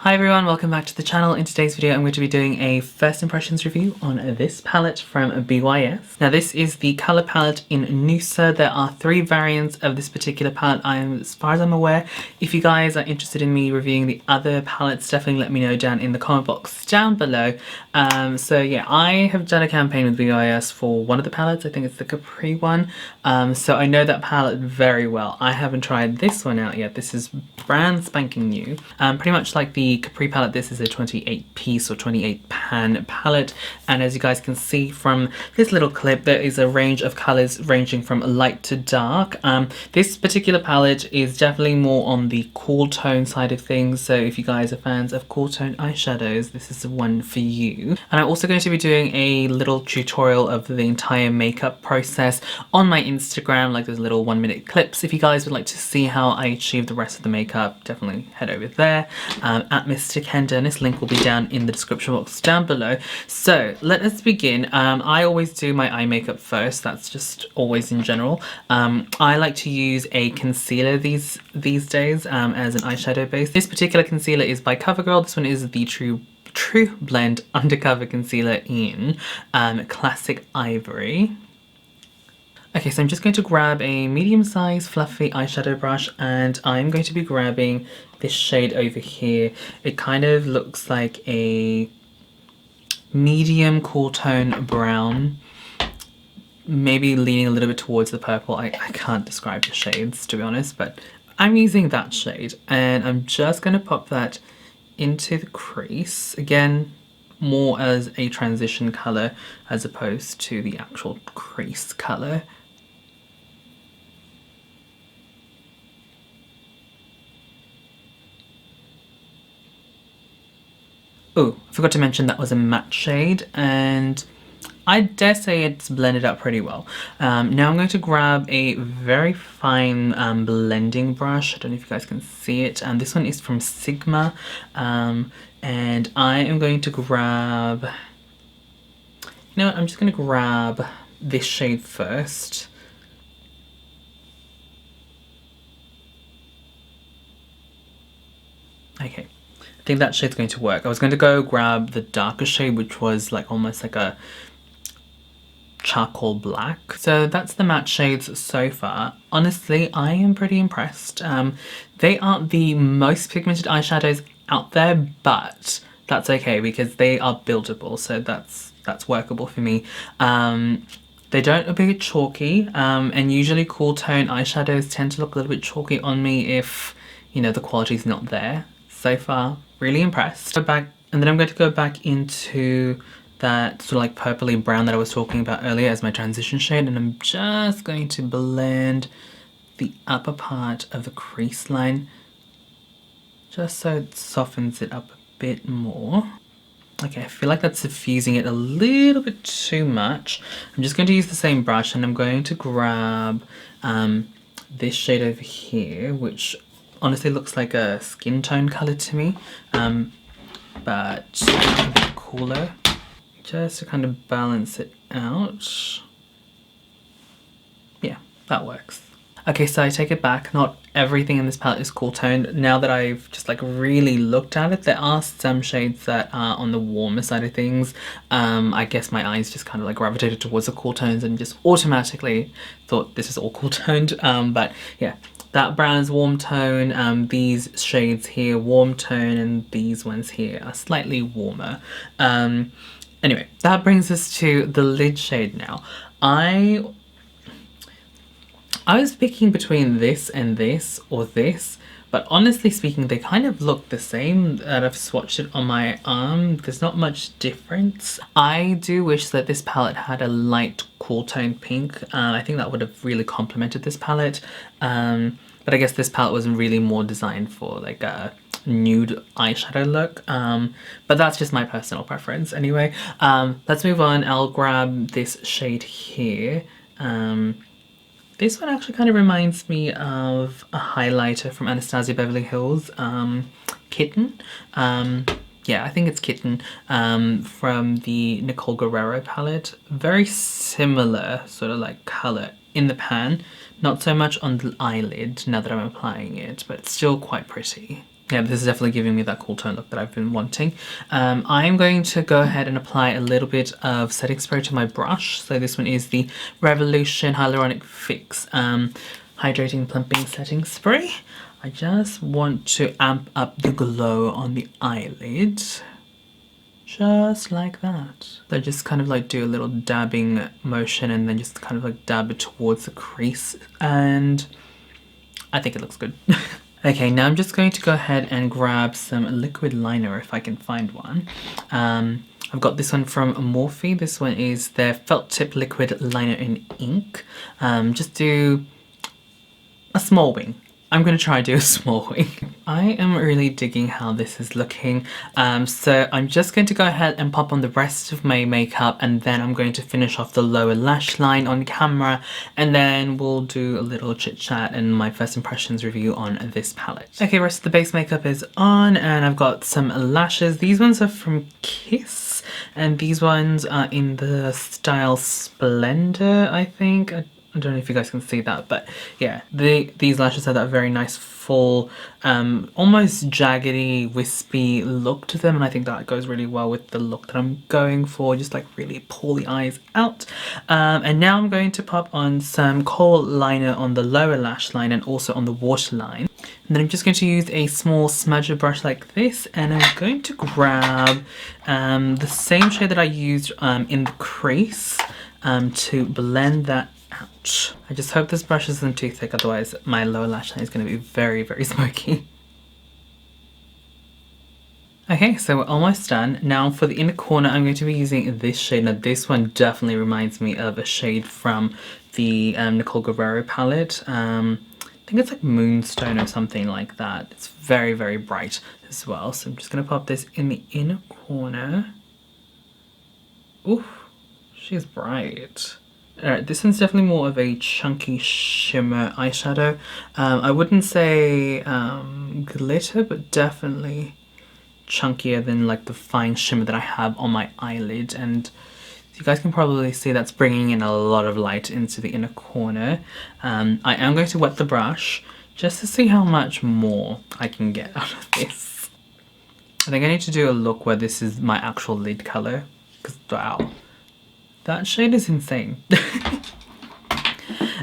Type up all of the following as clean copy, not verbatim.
Hi everyone, welcome back to the channel. In today's video I'm going to be doing a first impressions review on this palette from BYS. Now this is the colour palette in Noosa. There are 3 variants of this particular palette as far as I'm aware. If you guys are interested in me reviewing the other palettes, definitely let me know down in the comment box down below. So yeah, I have done a campaign with BYS for one of the palettes. I think it's the Capri one. So I know that palette very well. I haven't tried this one out yet. This is brand spanking new. Pretty much like the Capri palette, this is a 28 piece or 28 pan palette, and as you guys can see from this little clip, there is a range of colors ranging from light to dark. This particular palette is definitely more on the cool tone side of things, so if you guys are fans of cool tone eyeshadows, this is the one for you. And I'm also going to be doing a little tutorial of the entire makeup process on my Instagram, like those little 1-minute clips. If you guys would like to see how I achieve the rest of the makeup, definitely head over there at Mr. Ken Dennis. Link will be down in the description box down below. So let us begin. I always do my eye makeup first. That's just always in general. I like to use a concealer these days as an eyeshadow base. This particular concealer is by CoverGirl. This one is the True Blend Undercover Concealer in Classic Ivory. Okay, so I'm just going to grab a medium-sized fluffy eyeshadow brush, and I'm going to be grabbing this shade over here. It kind of looks like a medium cool tone brown, maybe leaning a little bit towards the purple. I can't describe the shades, to be honest, but I'm using that shade, and I'm just going to pop that into the crease. Again, more as a transition colour as opposed to the actual crease colour. Oh, I forgot to mention that was a matte shade, and I dare say it's blended out pretty well. Now I'm going to grab a very fine blending brush. I don't know if you guys can see it. This one is from Sigma, and I am going to grab... You know what, I'm just going to grab this shade first. Okay. I think that shade's going to work. I was going to go grab the darker shade, which was like almost like a charcoal black. So that's the matte shades so far. Honestly, I am pretty impressed. They aren't the most pigmented eyeshadows out there, but that's okay because they are buildable, so that's workable for me. They don't look a bit chalky, and usually cool tone eyeshadows tend to look a little bit chalky on me if, you know, the quality's not there. So far, really impressed. Go back, and then I'm going to go back into that sort of like purpley brown that I was talking about earlier as my transition shade, and I'm just going to blend the upper part of the crease line just so it softens it up a bit more. Okay, I feel like that's suffusing it a little bit too much. I'm just going to use the same brush, and I'm going to grab this shade over here, which honestly looks like a skin tone colour to me, but a bit cooler, just to kind of balance it out. Yeah, that works. Okay, so I take it back, not everything in this palette is cool toned. Now that I've just like really looked at it, there are some shades that are on the warmer side of things. I guess my eyes just kind of like gravitated towards the cool tones and just automatically thought this is all cool toned, but yeah. That brown is warm tone, these shades here warm tone, and these ones here are slightly warmer. Anyway, that brings us to the lid shade now. I was picking between this and this or this, but honestly speaking, they kind of look the same. That I've swatched it on my arm. There's not much difference. I do wish that this palette had a light cool tone pink. I think that would have really complemented this palette. But I guess this palette was really more designed for like a nude eyeshadow look. But that's just my personal preference anyway. Let's move on. I'll grab this shade here. This one actually kind of reminds me of a highlighter from Anastasia Beverly Hills, Kitten. Yeah, I think it's Kitten, from the Nicole Guerrero palette. Very similar sort of like colour in the pan. Not so much on the eyelid now that I'm applying it, but it's still quite pretty. yeah, this is definitely giving me that cool tone look that I've been wanting. I'm going to go ahead and apply a little bit of setting spray to my brush. So this one is the Revolution Hyaluronic Fix Hydrating Plumping Setting Spray. I just want to amp up the glow on the eyelid. Just like that. So just kind of like do a little dabbing motion and then just kind of like dab it towards the crease, and I think it looks good. Okay, now I'm just going to go ahead and grab some liquid liner if I can find one. I've got this one from Morphe. This one is their Felt Tip Liquid Liner in Ink. Just do a small wing. I'm going to try to do a small wing. I am really digging how this is looking. So I'm just going to go ahead and pop on the rest of my makeup, and then I'm going to finish off the lower lash line on camera, and then we'll do a little chit chat and my first impressions review on this palette. Okay, rest of the base makeup is on, and I've got some lashes. These ones are from Kiss, and these ones are in the style Splendor, I think. I don't know if you guys can see that, but yeah, these lashes have that very nice full, almost jaggedy, wispy look to them, and I think that goes really well with the look that I'm going for, just like really pull the eyes out. And now I'm going to pop on some kohl liner on the lower lash line and also on the waterline. And then I'm just going to use a small smudger brush like this, and I'm going to grab the same shade that I used in the crease to blend that out. I just hope this brush isn't too thick, otherwise my lower lash line is going to be very, very smoky. Okay, so we're almost done. Now for the inner corner, I'm going to be using this shade. Now this one definitely reminds me of a shade from the Nicole Guerrero palette. I think it's like Moonstone or something like that. It's very, very bright as well. So I'm just going to pop this in the inner corner. Ooh, she's bright. Alright, this one's definitely more of a chunky shimmer eyeshadow. I wouldn't say glitter, but definitely chunkier than like the fine shimmer that I have on my eyelid. And you guys can probably see that's bringing in a lot of light into the inner corner. I am going to wet the brush just to see how much more I can get out of this. I think I need to do a look where this is my actual lid color, because wow. That shade is insane.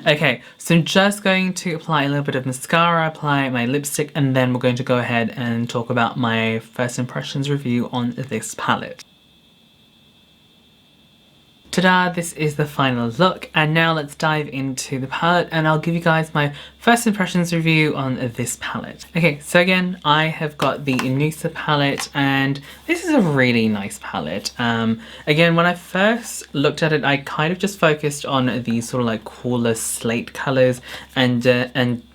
Okay, so I'm just going to apply a little bit of mascara, apply my lipstick, and then we're going to go ahead and talk about my first impressions review on this palette. Ta-da, this is the final look, and now let's dive into the palette and I'll give you guys my first impressions review on this palette. Okay, so again, I have got the Inusa palette, and this is a really nice palette. Again, when I first looked at it, I kind of just focused on these sort of like cooler slate colors and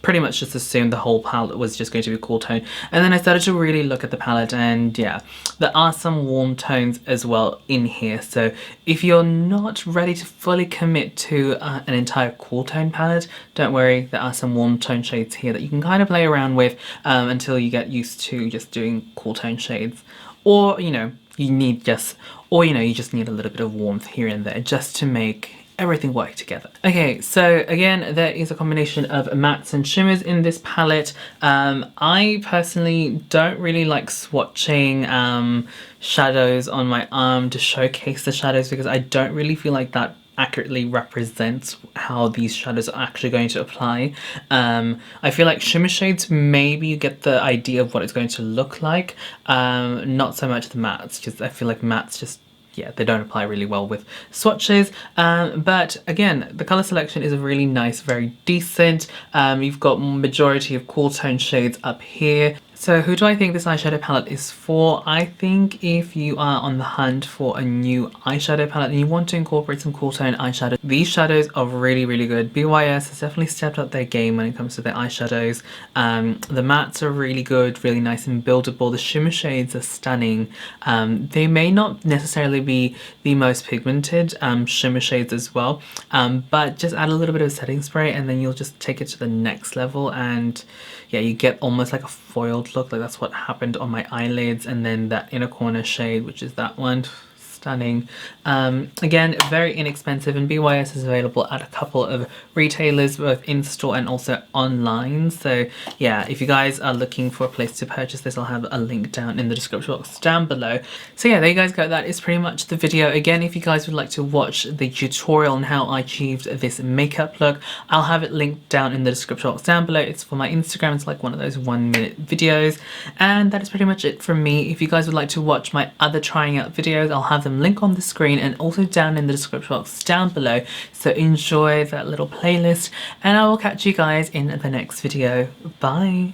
pretty much just assumed the whole palette was just going to be cool tone. And then I started to really look at the palette, and yeah, there are some warm tones as well in here. So if you're not ready to fully commit to an entire cool tone palette, don't worry, there are some warm tone shades here that you can kind of play around with until you get used to just doing cool tone shades. Or, you know, you just need a little bit of warmth here and there just to make everything work together. Okay, so again, there is a combination of mattes and shimmers in this palette. I personally don't really like swatching shadows on my arm to showcase the shadows, because I don't really feel like that accurately represents how these shadows are actually going to apply. I feel like shimmer shades, maybe you get the idea of what it's going to look like, not so much the mattes, because I feel like mattes just, yeah, they don't apply really well with swatches. But again, the color selection is really nice, very decent. You've got majority of cool tone shades up here. So who do I think this eyeshadow palette is for? I think if you are on the hunt for a new eyeshadow palette and you want to incorporate some cool tone eyeshadow, these shadows are really, really good. BYS has definitely stepped up their game when it comes to their eyeshadows. The mattes are really good, really nice and buildable. The shimmer shades are stunning. They may not necessarily be the most pigmented shimmer shades as well, but just add a little bit of setting spray and then you'll just take it to the next level, and yeah, you get almost like a foiled look. Like that's what happened on my eyelids. And then that inner corner shade, which is that one, stunning. Again, very inexpensive, and BYS is available at a couple of retailers, both in-store and also online. So yeah, if you guys are looking for a place to purchase this, I'll have a link down in the description box down below. So yeah, there you guys go. That is pretty much the video. Again, if you guys would like to watch the tutorial on how I achieved this makeup look, I'll have it linked down in the description box down below. It's for my Instagram. It's like one of those 1-minute videos, and that is pretty much it from me. If you guys would like to watch my other trying out videos, I'll have them linked on the screen and also down in the description box down below. So enjoy that little playlist, and I will catch you guys in the next video. Bye.